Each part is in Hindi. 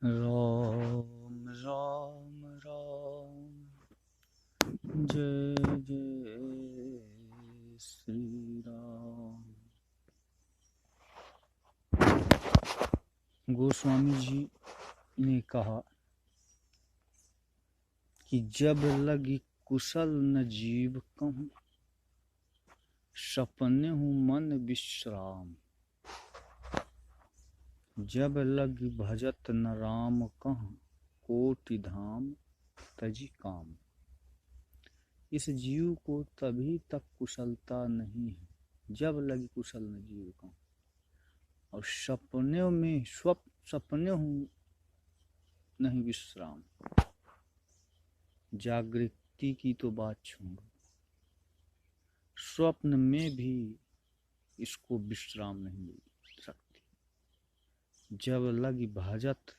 राम राम राम, जय जय श्री राम। गोस्वामी जी ने कहा कि जब लगी कुशल न जीव कहूँ, सपने हूँ मन विश्राम। जब लगी भजत न राम कहूँ, कोटि धाम तजी काम। इस जीव को तभी तक कुशलता नहीं है जब लगी कुशल न जीव कहूँ, और सपने में सपने हूँ नहीं विश्राम। जागृति की तो बात छोड़ो, स्वप्न में भी इसको विश्राम नहीं मिल सकती। जब लगी भजत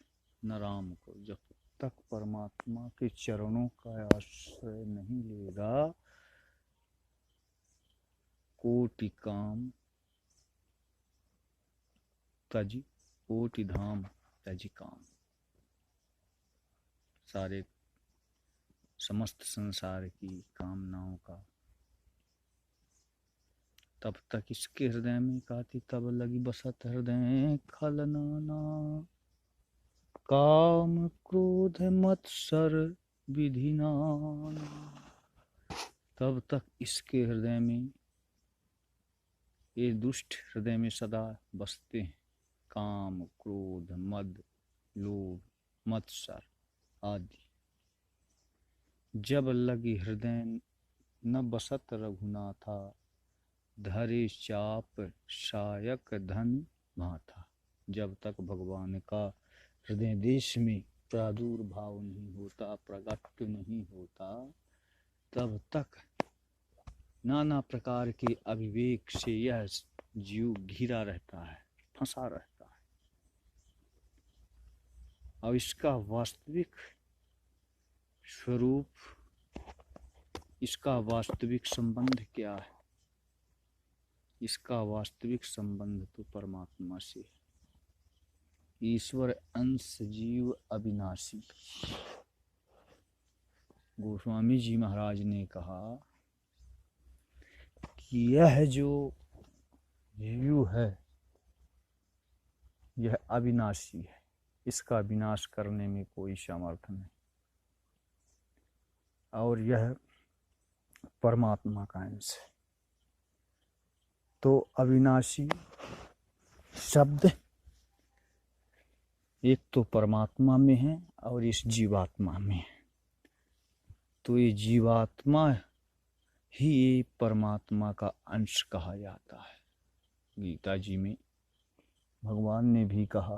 न राम को, जब तक परमात्मा के चरणों का आश्रय नहीं लेगा, कोटि काम तजी, कोटि धाम तजी काम। सारे समस्त संसार की कामनाओं का तब तक इसके हृदय में कहती, तब लगी बसत हृदय खलनाना। काम क्रोध मत्सर विधि नाना। तब तक इसके हृदय में, ये दुष्ट हृदय में सदा बसते हैं काम क्रोध मद लोभ मत्सर आदि। जब लगी हृदय न बसत रघुनाथा, धरे चाप शायक धन माथा। जब तक भगवान का हृदय देश में प्रादुर्भाव नहीं होता, प्रकट नहीं होता, तब तक नाना प्रकार के अविवेक से यह जीव घिरा रहता है, फंसा रहता है। अब इसका वास्तविक स्वरूप, इसका वास्तविक संबंध क्या है? इसका वास्तविक संबंध तो परमात्मा से है। ईश्वर अंश जीव अविनाशी। गोस्वामी जी महाराज ने कहा कि यह जो जीव है यह अविनाशी है, इसका विनाश करने में कोई सामर्थ्य नहीं, और यह परमात्मा का अंश है। तो अविनाशी शब्द एक तो परमात्मा में है और इस जीवात्मा में है। तो ये जीवात्मा ही ये परमात्मा का अंश कहा जाता है। गीता जी में भगवान ने भी कहा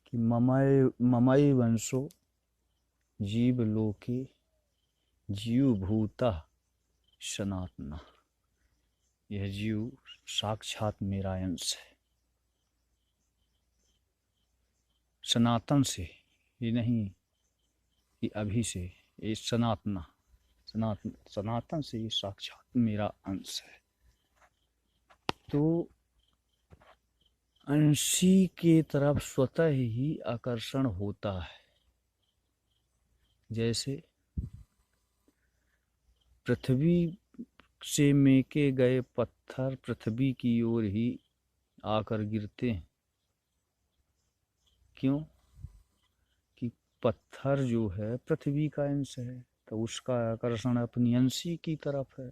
कि ममई वंशो जीव लोके जीव भूता सनातना। यह जीव साक्षात मेरा अंश है। सनातन से ये नहीं कि अभी से, ये सनातन से ये साक्षात मेरा अंश है। तो अंशी के तरफ स्वतः ही आकर्षण होता है। जैसे पृथ्वी से मेके गए पत्थर पृथ्वी की ओर ही आकर गिरते हैं। क्यों? कि पत्थर जो है पृथ्वी का अंश है, तो उसका आकर्षण अपनी अंशी की तरफ है।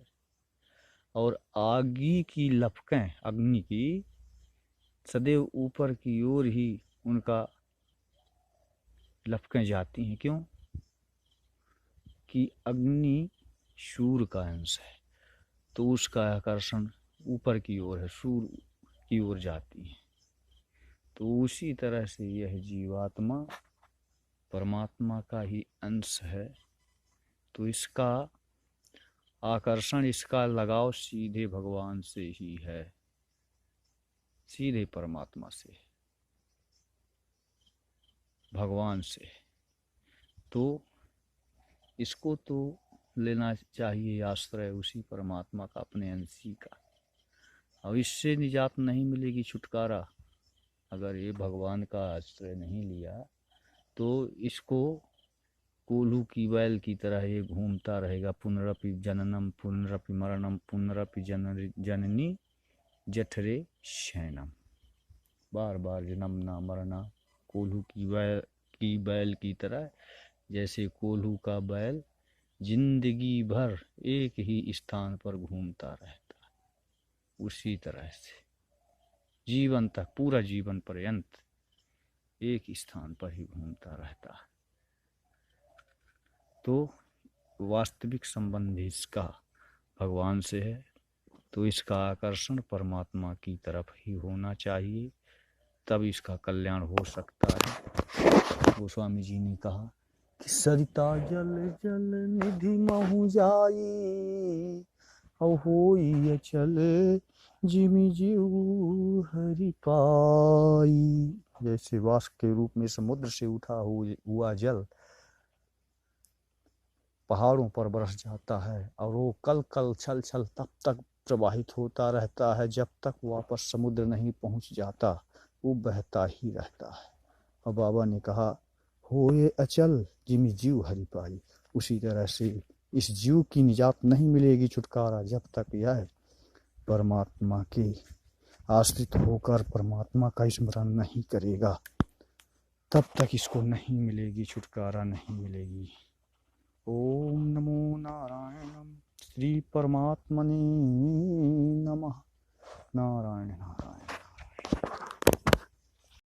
और आगी की लपकें, अग्नि की, सदैव ऊपर की ओर ही उनका लपकें जाती हैं। क्यों? कि अग्नि सूर्य का अंश है, तो उसका आकर्षण ऊपर की ओर है, सूर्य की ओर जाती है। तो उसी तरह से यह जीवात्मा परमात्मा का ही अंश है। तो इसका आकर्षण, इसका लगाव सीधे भगवान से ही है, सीधे परमात्मा से, भगवान से। तो इसको तो लेना चाहिए आश्रय उसी परमात्मा का, अपने अंशी का। और इससे निजात नहीं मिलेगी, छुटकारा, अगर ये भगवान का आश्रय नहीं लिया तो इसको कोल्हू की बैल की तरह ये घूमता रहेगा। पुनरपि जननम पुनरपि मरणम पुनरपि जननी जठरे शयनम, बार बार जन्मना मरना। कोल्हू की बैल की तरह, जैसे कोल्हू का बैल जिंदगी भर एक ही स्थान पर घूमता रहता, उसी तरह से जीवन तक, पूरा जीवन पर्यंत एक स्थान पर ही घूमता रहता। तो वास्तविक संबंध इसका भगवान से है, तो इसका आकर्षण परमात्मा की तरफ ही होना चाहिए, तब इसका कल्याण हो सकता है। गोस्वामी जी ने कहा कि सरिता जल जल निधि महु जाई, होई अचल जिमि जीव हरि पाई। जैसे वाष्प के रूप में समुद्र से उठा हुआ जल पहाड़ों पर बरस जाता है और वो कल कल छल छल तब तक प्रवाहित होता रहता है जब तक वापस समुद्र नहीं पहुंच जाता, वो बहता ही रहता है। और बाबा ने कहा होए अचल जिमि जीव हरि पाई। उसी तरह से इस जीव की निजात नहीं मिलेगी, छुटकारा, जब तक यह परमात्मा के आश्रित होकर परमात्मा का स्मरण नहीं करेगा, तब तक इसको नहीं मिलेगी, छुटकारा नहीं मिलेगी। ओम नमो नारायणम श्री परमात्मने नमः। नारायण नारायण।